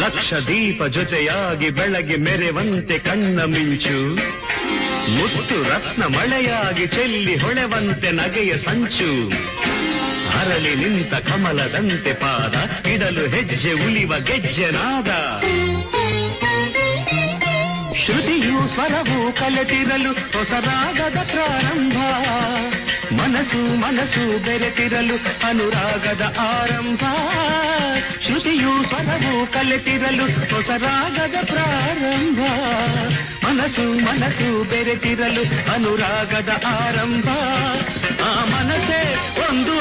ಲಕ್ಷ ದೀಪ ಜೊತೆಯಾಗಿ ಬೆಳಗ್ಗೆ ಮೆರೆವಂತೆ ಕಣ್ಣ ಮಿಂಚು, ಮುತ್ತು ರತ್ನ ಮಳೆಯಾಗಿ ಚೆಲ್ಲಿ ಹೊಳೆವಂತೆ ನಗೆಯ ಸಂಚು, ಅರಳಿ ನಿಂತ ಕಮಲದಂತೆ ಪಾದ ಇಡಲು ಹೆಜ್ಜೆ ಉಳಿವ ಗೆಜ್ಜೆ ನಾದ. ಶ್ರುತಿಯು ಸ್ವರವು ಕಲೆತಿರಲು ಹೊಸ ರಾಗದ ಪ್ರಾರಂಭ, ಮನಸ್ಸು ಮನಸ್ಸು ಬೆರೆತಿರಲು ಅನುರಾಗದ ಆರಂಭ. ಶ್ರುತಿಯು ಸ್ವರವು ಕಲೆತಿರಲು ಹೊಸ ರಾಗದ ಪ್ರಾರಂಭ, ಮನಸ್ಸು ಮನಸ್ಸು ಬೆರೆತಿರಲು ಅನುರಾಗದ ಆರಂಭ. ಆ ಮನಸ್ಸೇ ಒಂದು